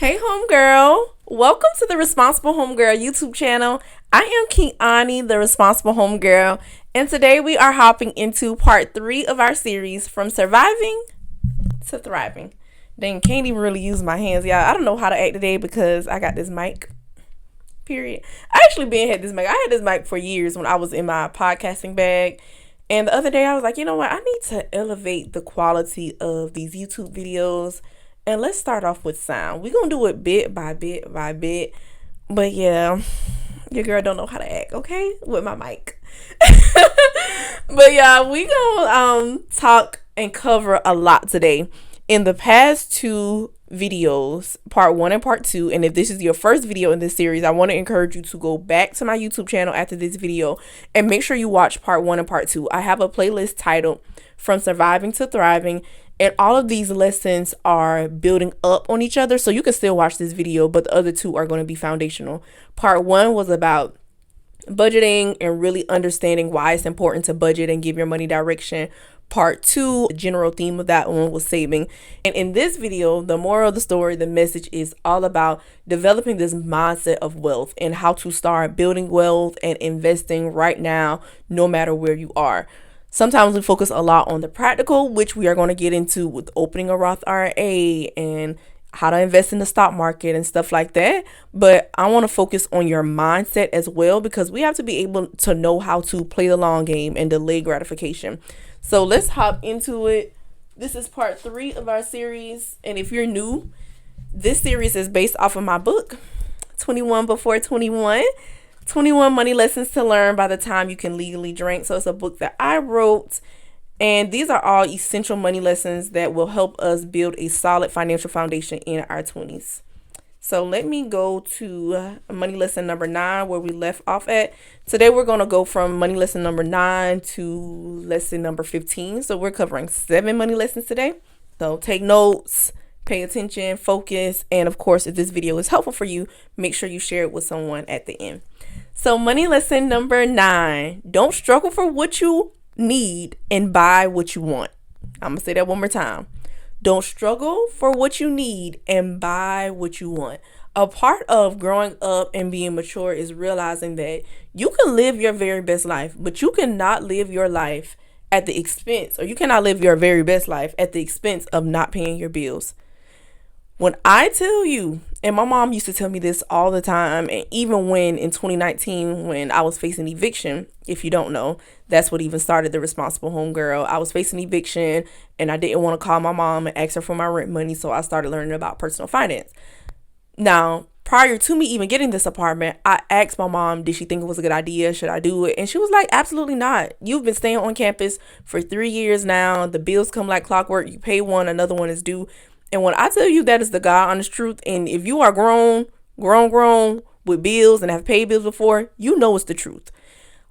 Hey homegirl, welcome to the Responsible Homegirl YouTube channel. I am Kiani, the Responsible Homegirl, and today we are hopping into part 3 of our series from surviving to thriving. Dang, can't even really use my hands, y'all. I don't know how to act today because I got this mic. Period. I actually had this mic. I had this mic for years when I was in my podcasting bag. And the other day I was like, you know what? I need to elevate the quality of these YouTube videos. And let's start off with sound. We're going to do it bit by bit by bit. But yeah, your girl don't know how to act, okay? With my mic. But yeah, we going to talk and cover a lot today. In the past 2 videos, part 1 and part 2, and if this is your first video in this series, I want to encourage you to go back to my YouTube channel after this video and make sure you watch part 1 and part 2. I have a playlist titled From Surviving to Thriving, and all of these lessons are building up on each other, so you can still watch this video, but the other 2 are going to be foundational. Part 1 was about budgeting and really understanding why it's important to budget and give your money direction. Part 2, the general theme of that one was saving. And in this video, the moral of the story, the message is all about developing this mindset of wealth and how to start building wealth and investing right now, no matter where you are. Sometimes we focus a lot on the practical, which we are going to get into with opening a Roth IRA and how to invest in the stock market and stuff like that. But I want to focus on your mindset as well, because we have to be able to know how to play the long game and delay gratification. So let's hop into it. This is part 3 of our series. And if you're new, this series is based off of my book, 21 Before 21, 21 Money Lessons to Learn by the Time You Can Legally Drink. So it's a book that I wrote. And these are all essential money lessons that will help us build a solid financial foundation in our 20s. So let me go to money lesson number 9, where we left off at. Today we're going to go from money lesson number 9 to lesson number 15. So we're covering 7 money lessons today. So take notes, pay attention, focus, and of course, if this video is helpful for you, make sure you share it with someone at the end. So money lesson number 9, don't struggle for what you need and buy what you want. I'm gonna say that one more time. Don't struggle for what you need and buy what you want. A part of growing up and being mature is realizing that you can live your very best life, but you cannot live your life at the expense, or you cannot live your very best life at the expense of not paying your bills. When I tell you, and my mom used to tell me this all the time, and even when in 2019, when I was facing eviction, if you don't know, that's what even started the Responsible Homegirl. I was facing eviction and I didn't want to call my mom and ask her for my rent money, so I started learning about personal finance. Now, prior to me even getting this apartment, I asked my mom, did she think it was a good idea? Should I do it? And she was like, absolutely not. You've been staying on campus for 3 years now. The bills come like clockwork. You pay one, another one is due. And when I tell you that is the God honest truth, and if you are grown with bills and have paid bills before, you know it's the truth.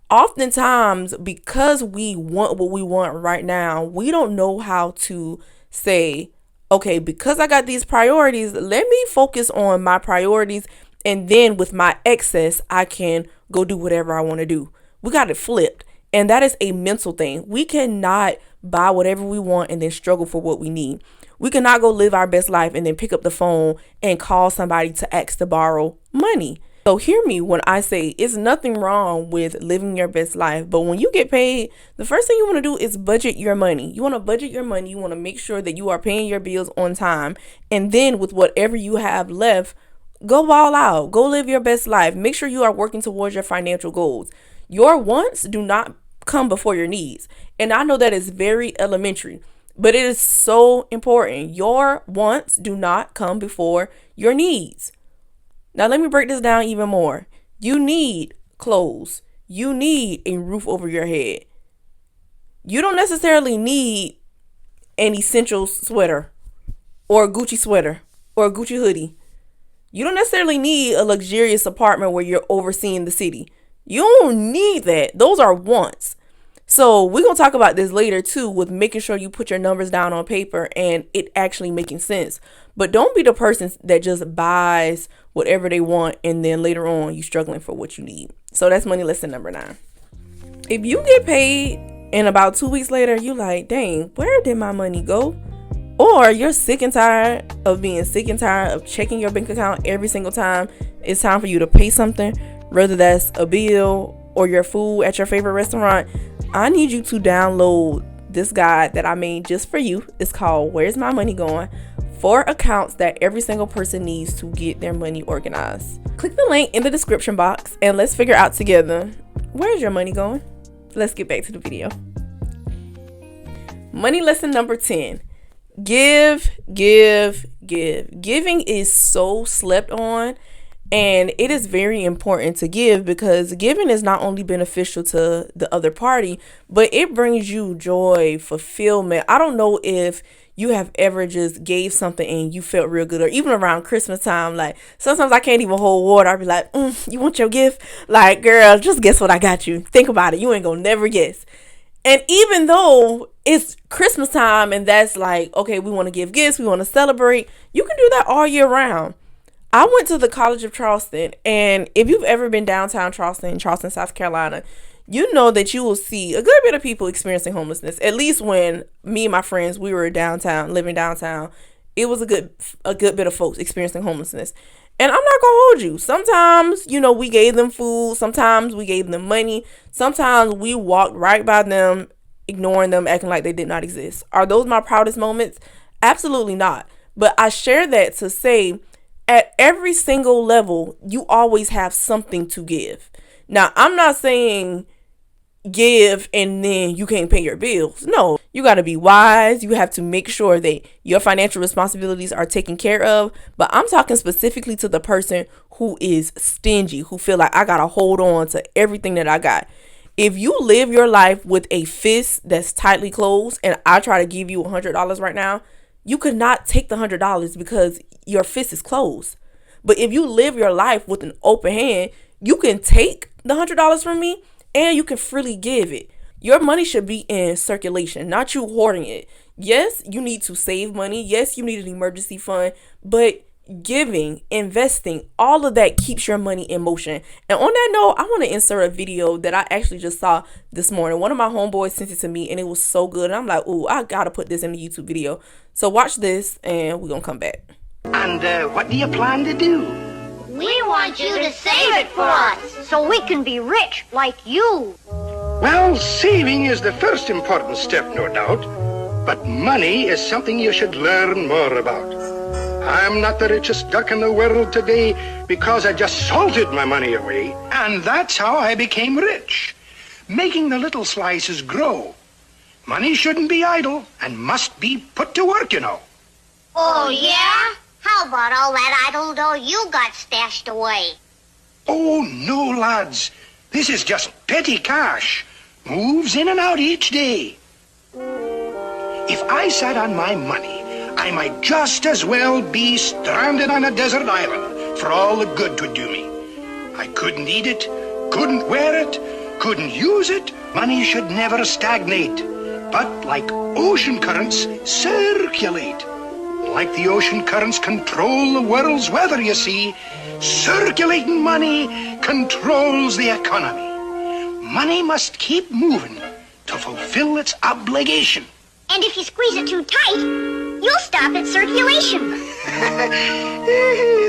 Oftentimes, because we want what we want right now, we don't know how to say, okay, because I got these priorities, let me focus on my priorities, and then with my excess, I can go do whatever I want to do. We got it flipped. And that is a mental thing. We cannot buy whatever we want and then struggle for what we need. We cannot go live our best life and then pick up the phone and call somebody to ask to borrow money. So hear me when I say it's nothing wrong with living your best life. But when you get paid, the first thing you want to do is budget your money. You want to budget your money. You want to make sure that you are paying your bills on time. And then with whatever you have left, go all out. Go live your best life. Make sure you are working towards your financial goals. Your wants do not come before your needs. And I know that is very elementary, but it is so important. Your wants do not come before your needs. Now, let me break this down even more. You need clothes. You need a roof over your head. You don't necessarily need an essential sweater or a Gucci sweater or a Gucci hoodie. You don't necessarily need a luxurious apartment where you're overseeing the city. You don't need that. Those are wants. So we're going to talk about this later too, with making sure you put your numbers down on paper and it actually making sense. But don't be the person that just buys whatever they want and then later on you struggling for what you need. So that's money lesson number 9. If you get paid and about 2 weeks later, you like, dang, where did my money go? Or you're sick and tired of being sick and tired of checking your bank account every single time it's time for you to pay something, whether that's a bill or your food at your favorite restaurant. I need you to download this guide that I made just for you. It's called Where's My Money Going? 4 accounts that every single person needs to get their money organized. Click the link in the description box and let's figure out together, where's your money going? Let's get back to the video. Money lesson number 10. Give. Giving is so slept on, and it is very important to give, because giving is not only beneficial to the other party, but it brings you joy, fulfillment. I don't know if you have ever just gave something and you felt real good, or even around Christmas time. Like, sometimes I can't even hold water. I'll be like, you want your gift? Like, girl, just guess what I got you. Think about it. You ain't gonna never guess. And even though it's Christmas time and that's like, okay, we want to give gifts, we want to celebrate, you can do that all year round. I went to the College of Charleston, and if you've ever been downtown Charleston, South Carolina, you know that you will see a good bit of people experiencing homelessness. At least when me and my friends, we were living downtown, it was a good bit of folks experiencing homelessness. And I'm not gonna hold you. Sometimes, we gave them food. Sometimes we gave them money. Sometimes we walked right by them, ignoring them, acting like they did not exist. Are those my proudest moments? Absolutely not. But I share that to say, at every single level, you always have something to give. Now, I'm not saying give and then you can't pay your bills. No, you got to be wise. You have to make sure that your financial responsibilities are taken care of. But I'm talking specifically to the person who is stingy, who feel like I got to hold on to everything that I got. If you live your life with a fist that's tightly closed, and I try to give you $100 right now, you could not take the $100 because your fist is closed. But if you live your life with an open hand, you can take the $100 from me and you can freely give it. Your money should be in circulation, not you hoarding it. Yes, you need to save money. Yes, you need an emergency fund, but giving, investing, all of that keeps your money in motion. And on that note, I want to insert a video that I actually just saw this morning. One of my homeboys sent it to me and it was so good. And I'm like, ooh, I got to put this in the YouTube video. So watch this and we're going to come back. And what do you plan to do? We want you to save it for us, so we can be rich like you. Well, saving is the first important step, no doubt. But money is something you should learn more about. I'm not the richest duck in the world today because I just salted my money away. And that's how I became rich, making the little slices grow. Money shouldn't be idle and must be put to work, you know. Oh, yeah? How about all that idle dough you got stashed away? Oh, no, lads. This is just petty cash. Moves in and out each day. If I sat on my money, I might just as well be stranded on a desert island for all the good 'twould do me. I couldn't eat it, couldn't wear it, couldn't use it. Money should never stagnate, but like ocean currents, circulate. Like the ocean currents control the world's weather, you see, circulating money controls the economy. Money must keep moving to fulfill its obligation. And if you squeeze it too tight, you'll stop its circulation.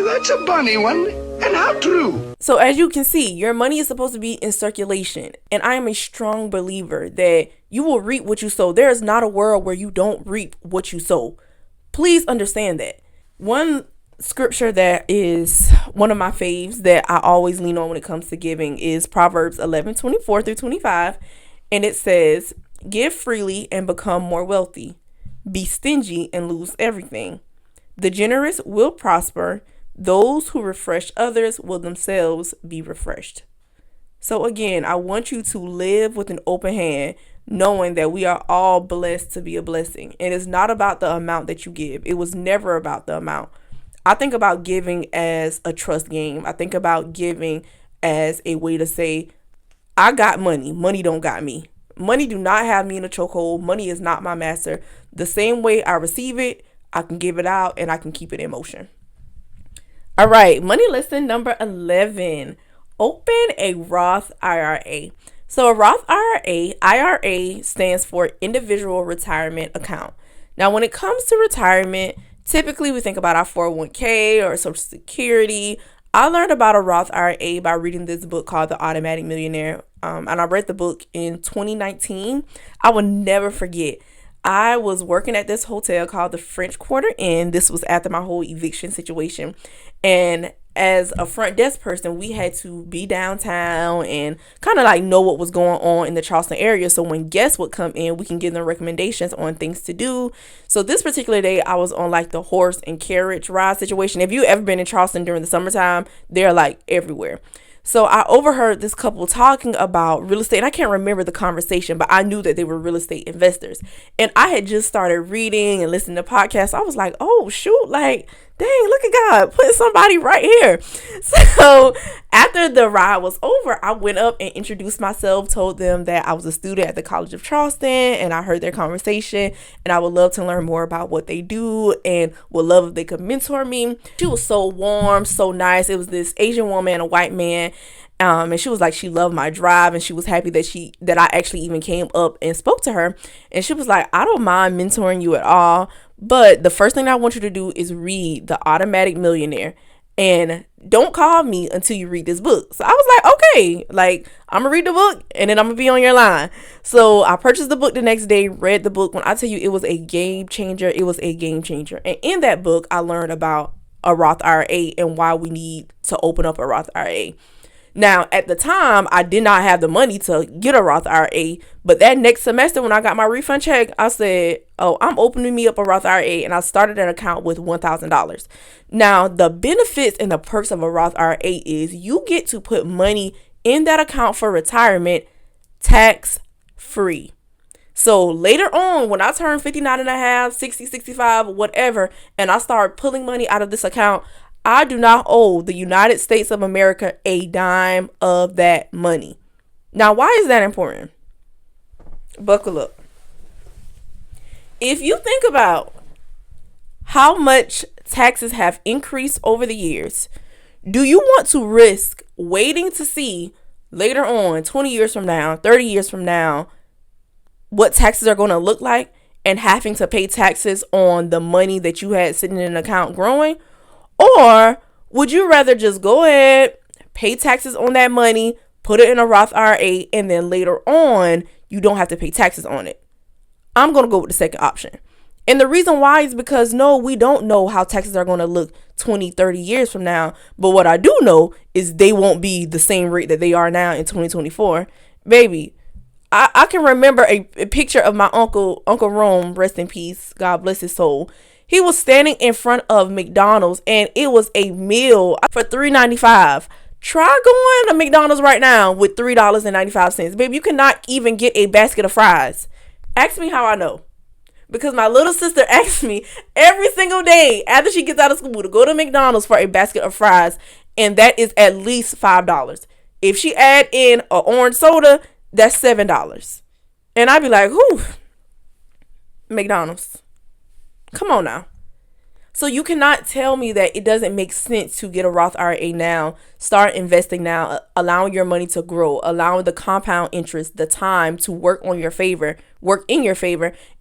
That's a bunny one, and how true. So as you can see, your money is supposed to be in circulation. And I am a strong believer that you will reap what you sow. There is not a world where you don't reap what you sow. Please understand that. One scripture that is one of my faves that I always lean on when it comes to giving is Proverbs 11:24-25. And it says, give freely and become more wealthy. Be stingy and lose everything. The generous will prosper. Those who refresh others will themselves be refreshed. So again, I want you to live with an open hand, knowing that we are all blessed to be a blessing. And it's not about the amount that you give. It was never about the amount. I think about giving as a trust game. I think about giving as a way to say, I got money. Money don't got me. Money do not have me in a chokehold. Money is not my master. The same way I receive it, I can give it out and I can keep it in motion. All right, money lesson number 11. Open a Roth IRA. So a Roth IRA stands for Individual Retirement Account. Now, when it comes to retirement, typically we think about our 401k or Social Security. I learned about a Roth IRA by reading this book called The Automatic Millionaire. And I read the book in 2019. I will never forget. I was working at this hotel called the French Quarter Inn. This was after my whole eviction situation. And as a front desk person, we had to be downtown and kind of like know what was going on in the Charleston area. So when guests would come in, we can give them recommendations on things to do. So this particular day, I was on like the horse and carriage ride situation. If you ever been in Charleston during the summertime, they're like everywhere. So I overheard this couple talking about real estate. And I can't remember the conversation, but I knew that they were real estate investors. And I had just started reading and listening to podcasts. I was like, oh, shoot, like, dang, look at God, putting somebody right here. So after the ride was over, I went up and introduced myself, told them that I was a student at the College of Charleston, and I heard their conversation, and I would love to learn more about what they do and would love if they could mentor me. She was so warm, so nice. It was this Asian woman and a white man. And she was like, she loved my drive, and she was happy that I actually even came up and spoke to her. And she was like, I don't mind mentoring you at all, but the first thing I want you to do is read The Automatic Millionaire, and don't call me until you read this book. So I was like, okay, like, I'm gonna read the book and then I'm gonna be on your line. So I purchased the book the next day, read the book. When I tell you it was a game changer, it was a game changer. And in that book, I learned about a Roth IRA and why we need to open up a Roth IRA. Now, at the time, I did not have the money to get a Roth IRA, but that next semester when I got my refund check, I said, oh, I'm opening me up a Roth IRA, and I started an account with $1,000. Now, the benefits and the perks of a Roth IRA is you get to put money in that account for retirement tax free. So later on, when I turn 59 and a half, 60, 65, whatever, and I start pulling money out of this account, I do not owe the United States of America a dime of that money. Now, why is that important? Buckle up. If you think about how much taxes have increased over the years, do you want to risk waiting to see later on, 20 years from now, 30 years from now, what taxes are going to look like and having to pay taxes on the money that you had sitting in an account growing? Or would you rather just go ahead, pay taxes on that money, put it in a Roth IRA, and then later on, you don't have to pay taxes on it? I'm going to go with the second option. And the reason why is because, no, we don't know how taxes are going to look 20, 30 years from now. But what I do know is they won't be the same rate that they are now in 2024. Baby, I can remember a picture of my Uncle Rome, rest in peace, God bless his soul. He was standing in front of McDonald's, and it was a meal for $3.95. Try going to McDonald's right now with $3.95. Baby, you cannot even get a basket of fries. Ask me how I know. Because my little sister asks me every single day after she gets out of school to go to McDonald's for a basket of fries, and that is at least $5. If she add in an orange soda, that's $7. And I'd be like, whew, McDonald's. Come on now. So you cannot tell me that it doesn't make sense to get a Roth IRA now, start investing now, allowing your money to grow, allowing the compound interest, the time to work in your favor,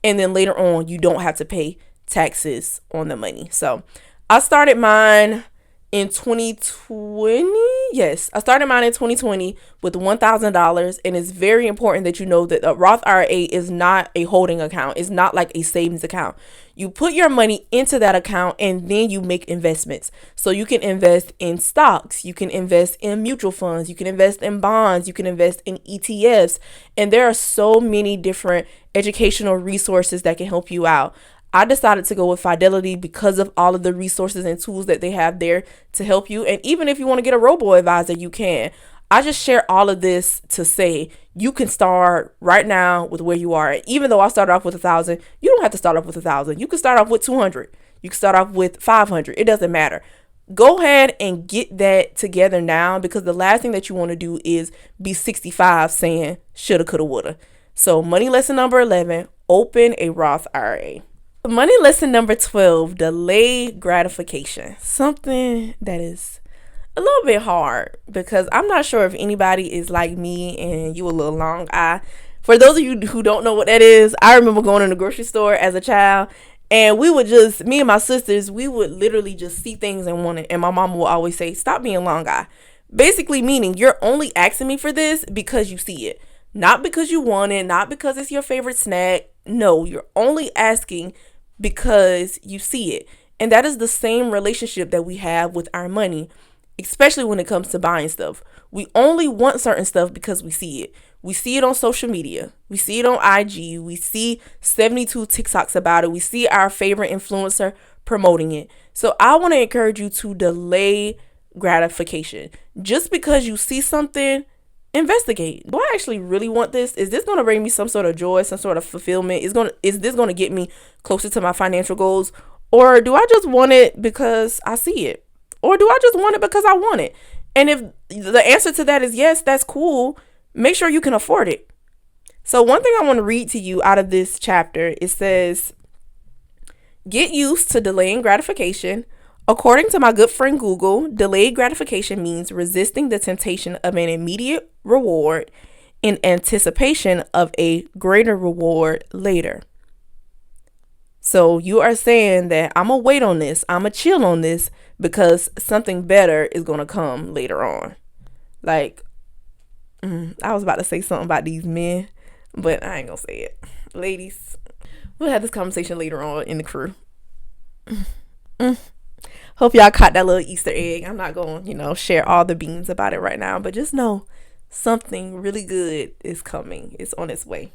and then later on you don't have to pay taxes on the money. So I started mine in 2020. Yes, I started mine in 2020 with $1,000, and it's very important that you know that a Roth IRA is not a holding account. It's not like a savings account. You put your money into that account and then you make investments. So you can invest in stocks, you can invest in mutual funds, you can invest in bonds, you can invest in ETFs, and there are so many different educational resources that can help you out. I decided to go with Fidelity because of all of the resources and tools that they have there to help you. And even if you want to get a robo-advisor, you can. I just share all of this to say you can start right now with where you are. Even though I started off with 1,000, you don't have to start off with 1,000. You can start off with 200. You can start off with 500. It doesn't matter. Go ahead and get that together now, because the last thing that you want to do is be 65 saying shoulda, coulda, woulda. So money lesson number 11, open a Roth IRA. Money lesson number 12, delay gratification. Something that is a little bit hard, because I'm not sure if anybody is like me and you a little long eye. For those of you who don't know what that is, I remember going in the grocery store as a child, and me and my sisters, we would literally just see things and want it. And my mama will always say, stop being long-eyed. Basically meaning you're only asking me for this because you see it. Not because you want it, not because it's your favorite snack. No, you're only asking because you see it. And that is the same relationship that we have with our money, especially when it comes to buying stuff. We only want certain stuff because we see it. We see it on social media. We see it on IG. We see 72 TikToks about it. We see our favorite influencer promoting it. So I want to encourage you to delay gratification. Just because you see something, investigate. Do I actually really want this? Is this going to bring me some sort of joy, some sort of fulfillment? Is this going to get me closer to my financial goals? Or do I just want it because I see it? Or do I just want it because I want it? And if the answer to that is yes, that's cool. Make sure you can afford it. So one thing I want to read to you out of this chapter, it says, get used to delaying gratification. According to my good friend Google, delayed gratification means resisting the temptation of an immediate reward in anticipation of a greater reward later. So you are saying that I'm going to wait on this, I'm going to chill on this because something better is going to come later on. Like, I was about to say something about these men, but I ain't going to say it. Ladies, we'll have this conversation later on in the crew. Hope y'all caught that little Easter egg. I'm not going to, share all the beans about it right now, but just know something really good is coming. It's on its way.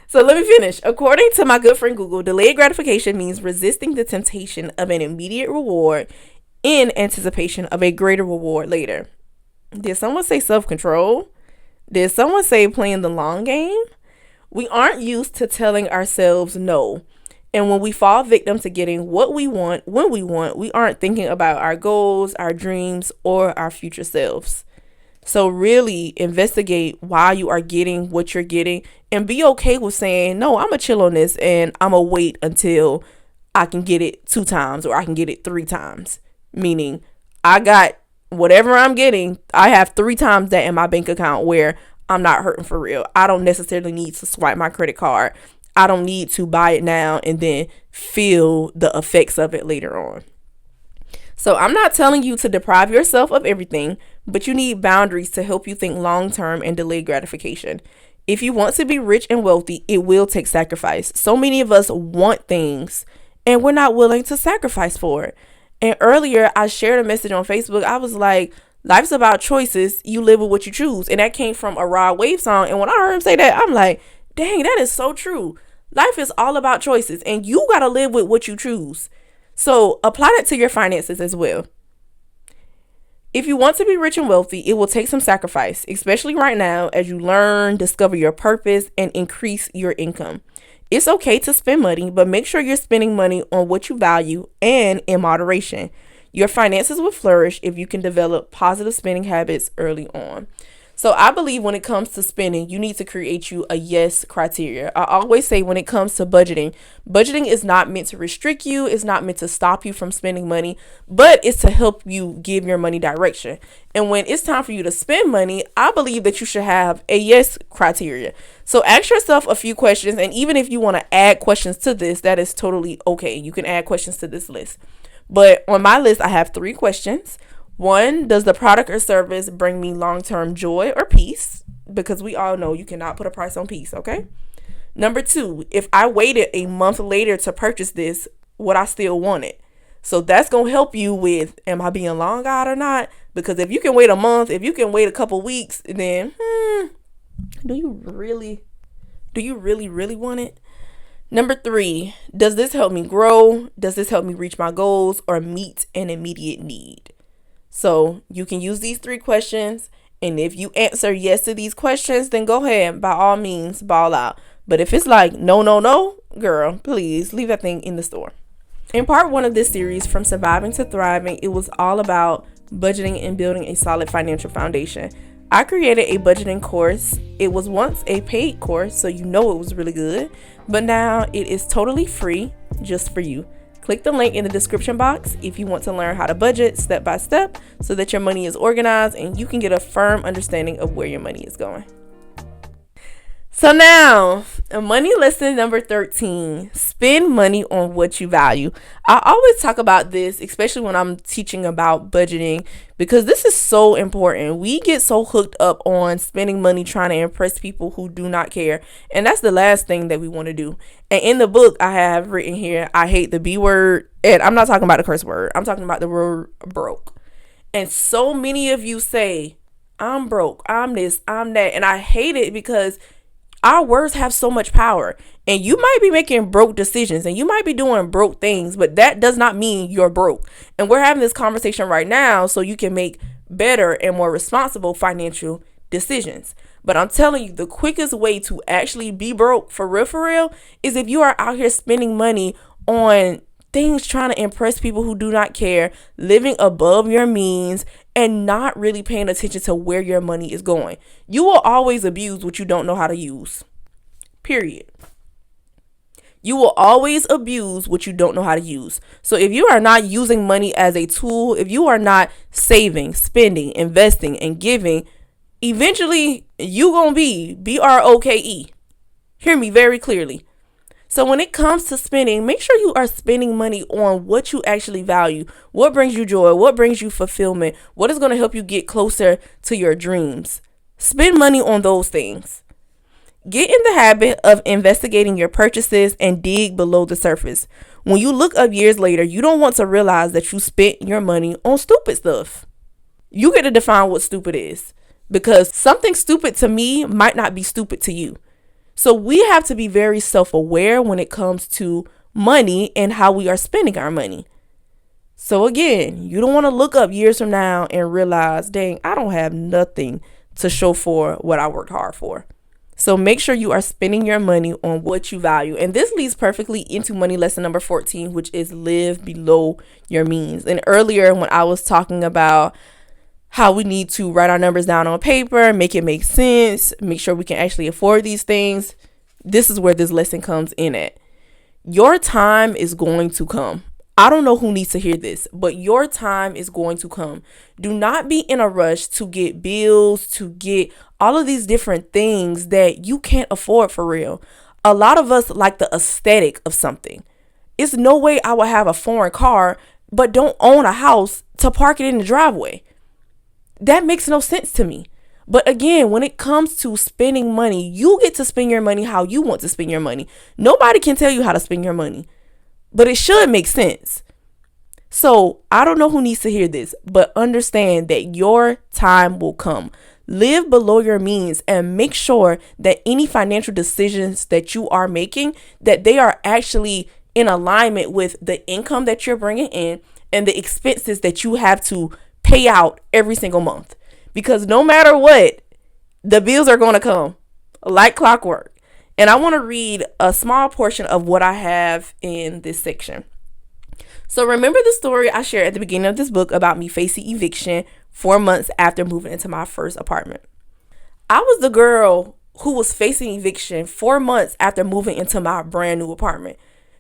So let me finish. According to my good friend Google, delayed gratification means resisting the temptation of an immediate reward in anticipation of a greater reward later. Did someone say self-control? Did someone say playing the long game? We aren't used to telling ourselves no. And when we fall victim to getting what we want, when we want, we aren't thinking about our goals, our dreams, or our future selves. So really investigate why you are getting what you're getting and be okay with saying, no, I'm going to chill on this and I'm going to wait until I can get it 2 times or I can get it 3 times. Meaning I got whatever I'm getting, I have 3 times that in my bank account where I'm not hurting for real. I don't necessarily need to swipe my credit card. I don't need to buy it now and then feel the effects of it later on. So I'm not telling you to deprive yourself of everything, but you need boundaries to help you think long-term and delay gratification. If you want to be rich and wealthy, it will take sacrifice. So many of us want things and we're not willing to sacrifice for it. And earlier I shared a message on Facebook. I was like, life's about choices. You live with what you choose. And that came from a Rod Wave song. And when I heard him say that, I'm like, dang, that is so true. Life is all about choices and you got to live with what you choose. So apply that to your finances as well. If you want to be rich and wealthy, it will take some sacrifice, especially right now as you learn, discover your purpose, and increase your income. It's okay to spend money, but make sure you're spending money on what you value and in moderation. Your finances will flourish if you can develop positive spending habits early on. So I believe when it comes to spending, you need to create you a yes criteria. I always say when it comes to budgeting is not meant to restrict you. It's not meant to stop you from spending money, but it's to help you give your money direction. And when it's time for you to spend money, I believe that you should have a yes criteria. So ask yourself a few questions. And even if you want to add questions to this, that is totally okay. You can add questions to this list. But on my list, I have 3 questions. 1, does the product or service bring me long-term joy or peace? Because we all know you cannot put a price on peace, okay? Number 2, if I waited a month later to purchase this, would I still want it? So that's going to help you with, am I being long-eyed or not? Because if you can wait a month, if you can wait a couple weeks, then do you really want it? Number 3, does this help me grow? Does this help me reach my goals or meet an immediate need? So you can use these 3 questions. And if you answer yes to these questions, then go ahead, by all means, ball out. But if it's like, no, girl, please leave that thing in the store. In part 1 of this series, From Surviving to Thriving, it was all about budgeting and building a solid financial foundation. I created a budgeting course. It was once a paid course, so you know it was really good. But now it is totally free just for you. Click the link in the description box if you want to learn how to budget step by step so that your money is organized and you can get a firm understanding of where your money is going. So now, money lesson number 13, spend money on what you value. I always talk about this, especially when I'm teaching about budgeting, because this is so important. We get so hooked up on spending money trying to impress people who do not care. And that's the last thing that we want to do. And in the book, I have written here, I hate the B word. And I'm not talking about the curse word. I'm talking about the word broke. And so many of you say, I'm broke, I'm this, I'm that. And I hate it because our words have so much power, and you might be making broke decisions and you might be doing broke things, but that does not mean you're broke. And we're having this conversation right now so you can make better and more responsible financial decisions. But I'm telling you, the quickest way to actually be broke for real is if you are out here spending money on things trying to impress people who do not care, living above your means, and not really paying attention to where your money is going. You will always abuse what you don't know how to use. Period. You will always abuse what you don't know how to use. So if you are not using money as a tool, if you are not saving, spending, investing, and giving, eventually you gonna be BROKE. Hear me very clearly. So when it comes to spending, make sure you are spending money on what you actually value, what brings you joy, what brings you fulfillment, what is going to help you get closer to your dreams. Spend money on those things. Get in the habit of investigating your purchases and dig below the surface. When you look up years later, you don't want to realize that you spent your money on stupid stuff. You get to define what stupid is, because something stupid to me might not be stupid to you. So we have to be very self-aware when it comes to money and how we are spending our money. So again, you don't want to look up years from now and realize, dang, I don't have nothing to show for what I worked hard for. So make sure you are spending your money on what you value. And this leads perfectly into money lesson number 14, which is live below your means. And earlier when I was talking about how we need to write our numbers down on paper, make it make sense, make sure we can actually afford these things, this is where this lesson comes in at. Your time is going to come. I don't know who needs to hear this, but your time is going to come. Do not be in a rush to get bills, to get all of these different things that you can't afford for real. A lot of us like the aesthetic of something. It's no way I would have a foreign car, but don't own a house to park it in the driveway. That makes no sense to me. But again, when it comes to spending money, you get to spend your money how you want to spend your money. Nobody can tell you how to spend your money, but it should make sense. So I don't know who needs to hear this, but understand that your time will come. Live below your means and make sure that any financial decisions that you are making, that they are actually in alignment with the income that you're bringing in and the expenses that you have to pay out every single month. Because no matter what, the bills are going to come like clockwork. And I want to read a small portion of what I have in this section. So remember the story I shared at the beginning of this book about me facing eviction 4 months after moving into my first apartment. I was the girl who was facing eviction 4 months after moving into my brand new apartment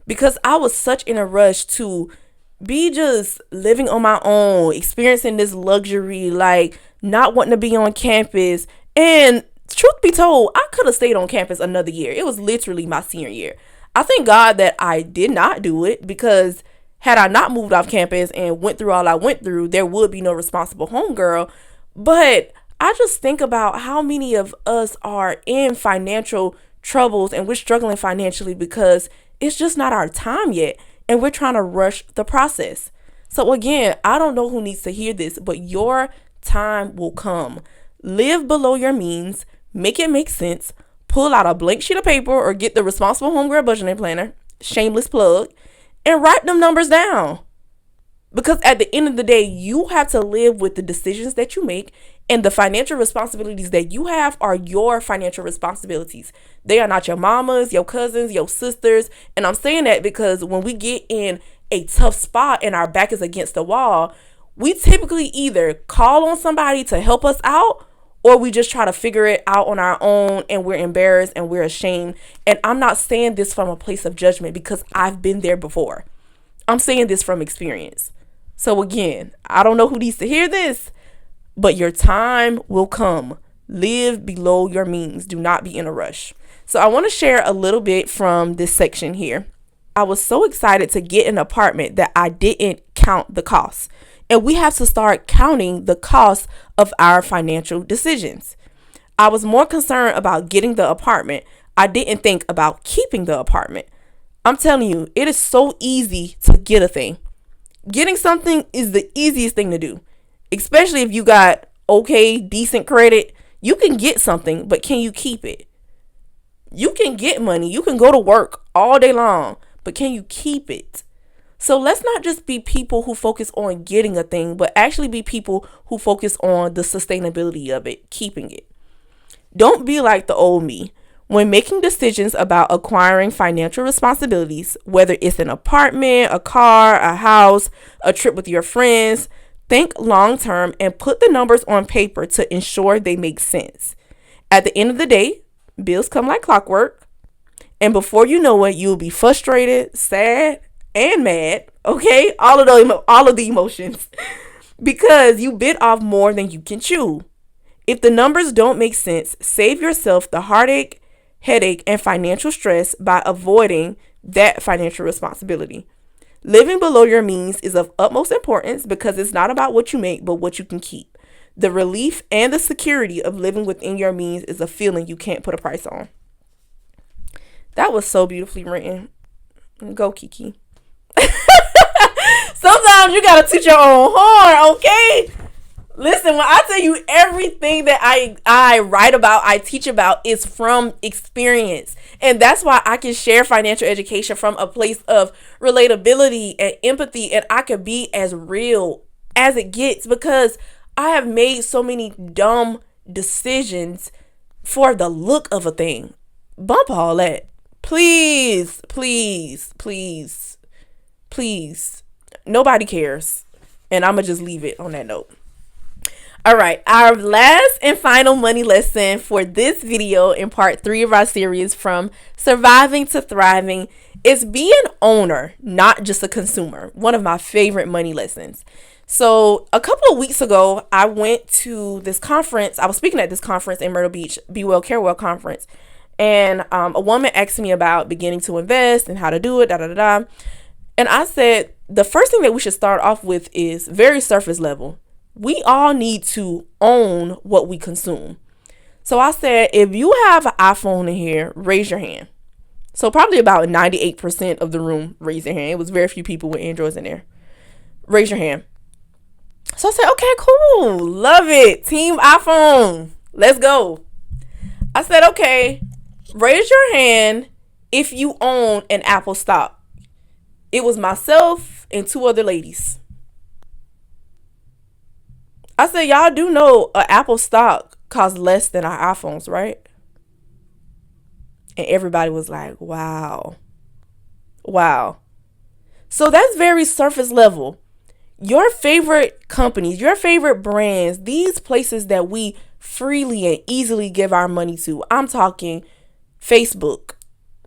because I was such in a rush to be just living on my own, experiencing this luxury, like not wanting to be on campus. And truth be told, I could have stayed on campus another year. It was literally my senior year. I thank God that I did not do it, because had I not moved off campus and went through all I went through, there would be no responsible homegirl. But I just think about how many of us are in financial troubles and we're struggling financially because it's just not our time yet. And we're trying to rush the process. So again, I don't know who needs to hear this, but your time will come. Live below your means. Make it make sense. Pull out a blank sheet of paper or get the Responsible Homegirl Budgeting Planner. Shameless plug. And write them numbers down. Because at the end of the day, you have to live with the decisions that you make, and the financial responsibilities that you have are your financial responsibilities. They are not your mama's, your cousins, your sisters. And I'm saying that because when we get in a tough spot and our back is against the wall, we typically either call on somebody to help us out, or we just try to figure it out on our own and we're embarrassed and we're ashamed. And I'm not saying this from a place of judgment because I've been there before. I'm saying this from experience. So again, I don't know who needs to hear this, but your time will come. Live below your means. Do not be in a rush. So I want to share a little bit from this section here. I was so excited to get an apartment that I didn't count the costs. And we have to start counting the costs of our financial decisions. I was more concerned about getting the apartment. I didn't think about keeping the apartment. I'm telling you, it is so easy to get a thing. Getting something is the easiest thing to do, especially if you got okay, decent credit. You can get something, but can you keep it? You can get money. You can go to work all day long, but can you keep it? So let's not just be people who focus on getting a thing, but actually be people who focus on the sustainability of it, keeping it. Don't be like the old me. When making decisions about acquiring financial responsibilities, whether it's an apartment, a car, a house, a trip with your friends, think long term and put the numbers on paper to ensure they make sense. At the end of the day, bills come like clockwork. And before you know it, you'll be frustrated, sad, and mad. Okay? All of the emotions. Because you bit off more than you can chew. If the numbers don't make sense, save yourself the heartache, headache, and financial stress by avoiding that financial responsibility. Living below your means is of utmost importance because it's not about what you make, but what you can keep. The relief and the security of living within your means is a feeling you can't put a price on. That was so beautifully written. Go, Kiki. Sometimes you gotta toot your own horn, okay? Listen, when I tell you everything that I write about, I teach about is from experience. And that's why I can share financial education from a place of relatability and empathy. And I can be as real as it gets because I have made so many dumb decisions for the look of a thing. Bump all that. Please, please, please, please. Nobody cares. And I'm going to just leave it on that note. All right, our last and final money lesson for this video in part 3 of our series from surviving to thriving is be an owner, not just a consumer. One of my favorite money lessons. So a couple of weeks ago, I went to this conference. I was speaking at this conference in Myrtle Beach, Be Well, Care Well conference. And a woman asked me about beginning to invest and how to do it, And I said, the first thing that we should start off with is very surface level. We all need to own what we consume. So I said, if you have an iPhone in here, raise your hand. So probably about 98% of the room raised their hand. It was very few people with Androids in there. Raise your hand. So I said, okay, cool. Love it. Team iPhone. Let's go. I said, okay, raise your hand if you own an Apple stock. It was myself and 2 other ladies. I said, y'all do know an Apple stock costs less than our iPhones, right? And everybody was like, wow. Wow. So that's very surface level. Your favorite companies, your favorite brands, these places that we freely and easily give our money to. I'm talking Facebook,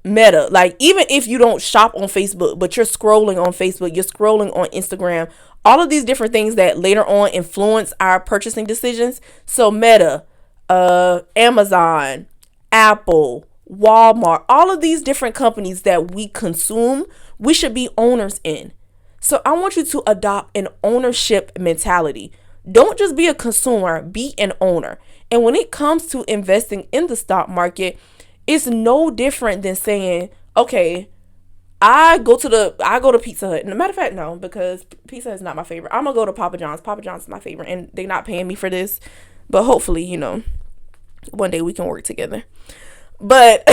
Meta. Like, even if you don't shop on Facebook, but you're scrolling on Facebook, you're scrolling on Instagram, all of these different things that later on influence our purchasing decisions. So Meta, Amazon, Apple, Walmart, all of these different companies that we consume, we should be owners in. So I want you to adopt an ownership mentality. Don't just be a consumer, be an owner. And when it comes to investing in the stock market, it's no different than saying, okay, I go to Pizza Hut. And a matter of fact, no, because Pizza Hut is not my favorite. I'm going to go to Papa John's. Papa John's is my favorite. And they're not paying me for this. But hopefully, one day we can work together. But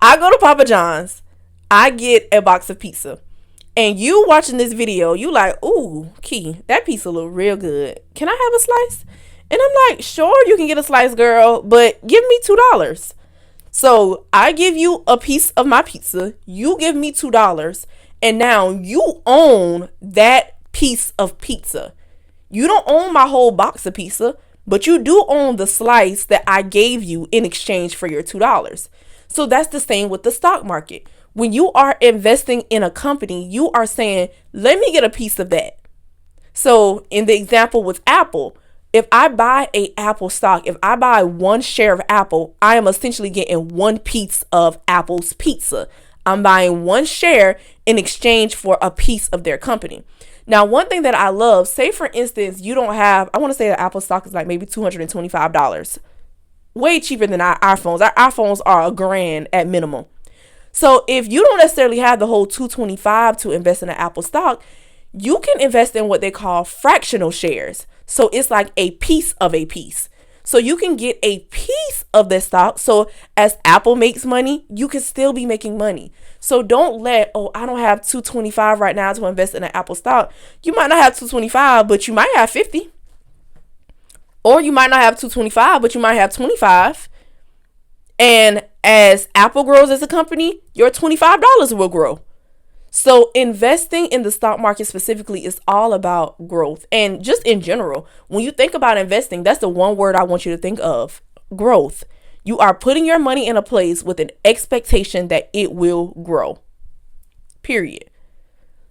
I go to Papa John's. I get a box of pizza. And you watching this video, you like, ooh, Key, that pizza look real good. Can I have a slice? And I'm like, sure, you can get a slice, girl. But give me $2. So I give you a piece of my pizza. You give me $2. And now you own that piece of pizza. You don't own my whole box of pizza, but you do own the slice that I gave you in exchange for your $2. So that's the same with the stock market. When you are investing in a company, you are saying, let me get a piece of that. So in the example with Apple, If I buy a Apple stock, if I buy one share of Apple, I am essentially getting one piece of Apple's pizza. I'm buying one share in exchange for a piece of their company. Now, one thing that I love, say for instance, you don't have, I want to say the Apple stock is like maybe $225, way cheaper than our iPhones. Our iPhones are $1,000 at minimum. So if you don't necessarily have the whole $225 to invest in an Apple stock, you can invest in what they call fractional shares. So it's like a piece of a piece. So you can get a piece of the stock. So as Apple makes money, you can still be making money. So don't let, I don't have $225 right now to invest in an Apple stock. You might not have $225, but you might have 50. Or you might not have $225, but you might have 25. And as Apple grows as a company, your $25 will grow. So investing in the stock market specifically is all about growth. And just in general, when you think about investing, that's the one word I want you to think of: growth. You are putting your money in a place with an expectation that it will grow. Period.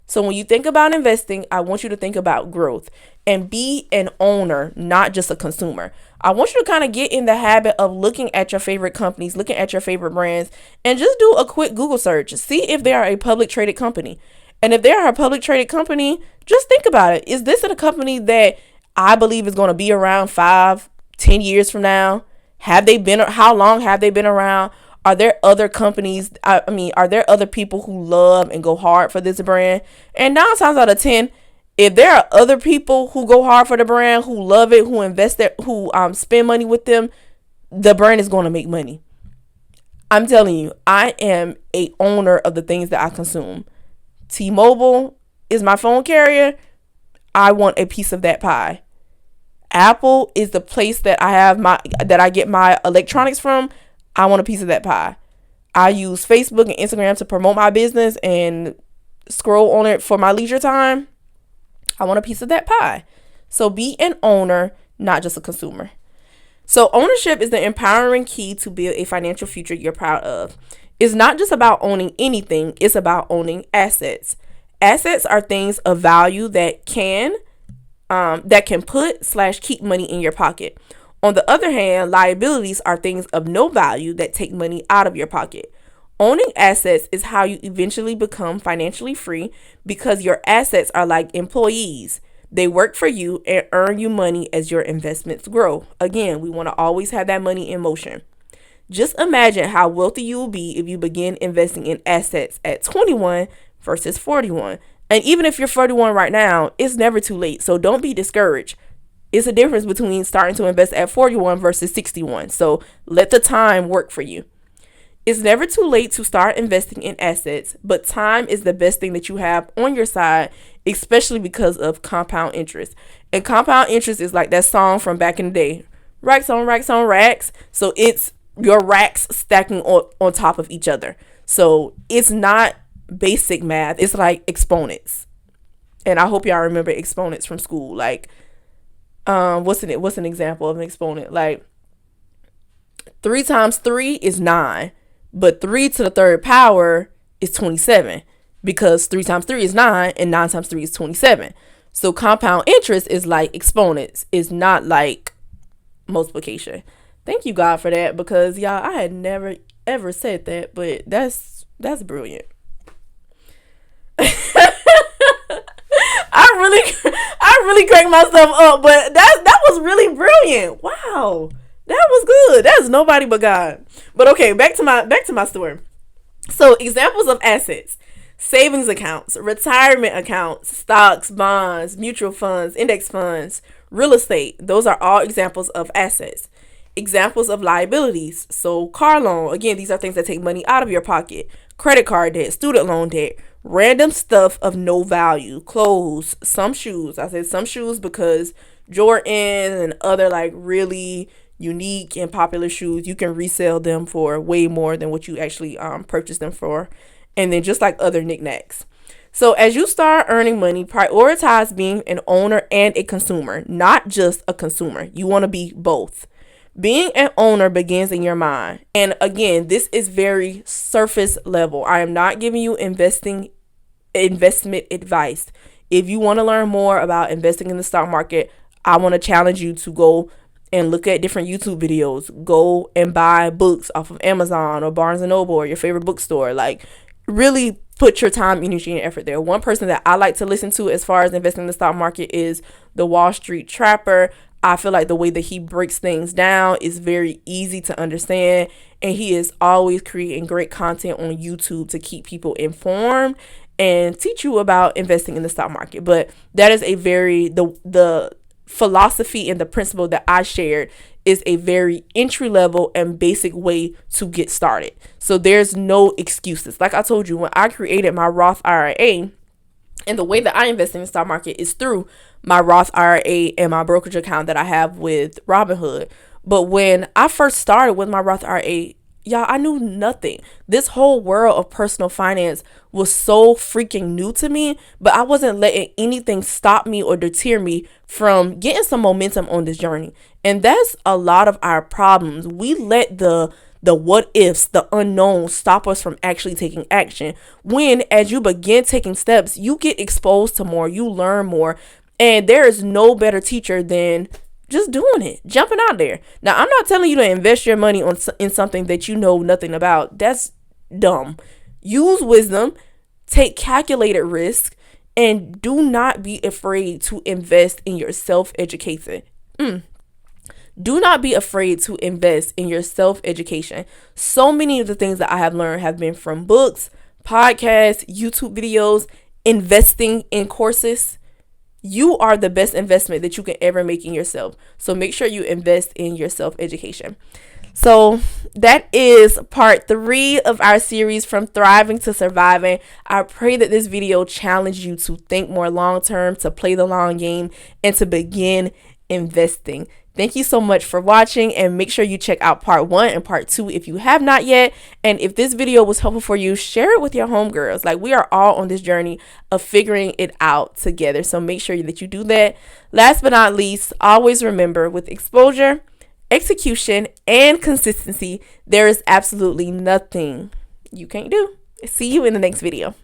So when you think about investing, I want you to think about growth and be an owner, not just a consumer. I want you to kind of get in the habit of looking at your favorite companies, looking at your favorite brands, and just do a quick Google search. See if they are a public traded company. And if they are a public traded company, just think about it. Is this a company that I believe is going to be around 5-10 years from now? How long have they been around? Are there other companies? Are there other people who love and go hard for this brand? And 9 times out of 10, if there are other people who go hard for the brand, who love it, who invest it, who spend money with them, the brand is going to make money. I'm telling you, I am a owner of the things that I consume. T-Mobile is my phone carrier. I want a piece of that pie. Apple is the place that I get my electronics from. I want a piece of that pie. I use Facebook and Instagram to promote my business and scroll on it for my leisure time. I want a piece of that pie. So be an owner, not just a consumer. So ownership is the empowering key to build a financial future you're proud of. It's not just about owning anything. It's about owning assets. Assets are things of value that can put/keep money in your pocket. On the other hand, liabilities are things of no value that take money out of your pocket. Owning assets is how you eventually become financially free, because your assets are like employees. They work for you and earn you money as your investments grow. Again, we want to always have that money in motion. Just imagine how wealthy you will be if you begin investing in assets at 21 versus 41. And even if you're 41 right now, it's never too late. So don't be discouraged. It's a difference between starting to invest at 41 versus 61. So let the time work for you. It's never too late to start investing in assets, but time is the best thing that you have on your side, especially because of compound interest. And compound interest is like that song from back in the day. Racks on racks on racks. So it's your racks stacking on top of each other. So it's not basic math. It's like exponents. And I hope y'all remember exponents from school. Like, what's an example of an exponent? Like 3 times 3 is 9. But 3 to the third power is 27, because 3 times 3 is 9 and 9 times 3 is 27. So compound interest is like exponents. It's not like multiplication. Thank you, God, for that, because y'all, I had never ever said that, but that's brilliant. I really cranked myself up, but that was really brilliant. Wow. That was good. That's nobody but God. But okay, back to my story. So examples of assets: savings accounts, retirement accounts, stocks, bonds, mutual funds, index funds, real estate. Those are all examples of assets. Examples of liabilities: so car loan. Again, these are things that take money out of your pocket. Credit card debt, student loan debt, random stuff of no value, clothes, some shoes. I said some shoes because Jordan and other like really unique and popular shoes, you can resell them for way more than what you actually purchased them for. And then just like other knickknacks. So as you start earning money, prioritize being an owner and a consumer, not just a consumer. You want to be both. Being an owner begins in your mind. And again, this is very surface level. I am not giving you investment advice. If you want to learn more about investing in the stock market, I want to challenge you to go and look at different YouTube videos. Go and buy books off of Amazon or Barnes and Noble or your favorite bookstore. Like, really put your time, energy, and effort there. One person that I like to listen to as far as investing in the stock market is the Wall Street Trapper. I feel like the way that he breaks things down is very easy to understand, and he is always creating great content on YouTube to keep people informed and teach you about investing in the stock market. But that is a very the philosophy and the principle that I shared is a very entry level and basic way to get started. So there's no excuses. Like I told you, when I created my Roth IRA, and the way that I invest in the stock market is through my Roth IRA and my brokerage account that I have with Robinhood. But when I first started with my Roth IRA, y'all, I knew nothing. This whole world of personal finance was so freaking new to me, but I wasn't letting anything stop me or deter me from getting some momentum on this journey. And that's a lot of our problems. We let the what ifs, the unknown, stop us from actually taking action. When, as you begin taking steps, you get exposed to more, you learn more, and there is no better teacher than just doing it, jumping out there. Now, I'm not telling you to invest your money in something that you know nothing about. That's dumb. Use wisdom, take calculated risk, and do not be afraid to invest in your self-education. Do not be afraid to invest in your self-education. So many of the things that I have learned have been from books, podcasts, YouTube videos, investing in courses. You are the best investment that you can ever make in yourself. So make sure you invest in your self-education. So that is part 3 of our series, From Thriving to Surviving. I pray that this video challenged you to think more long-term, to play the long game, and to begin investing. Thank you so much for watching, and make sure you check out part 1 and part 2 if you have not yet. And if this video was helpful for you, share it with your homegirls. Like, we are all on this journey of figuring it out together. So make sure that you do that. Last but not least, always remember, with exposure, execution, and consistency, there is absolutely nothing you can't do. See you in the next video.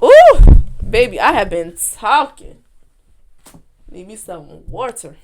Ooh, baby, I have been talking. Need me some water.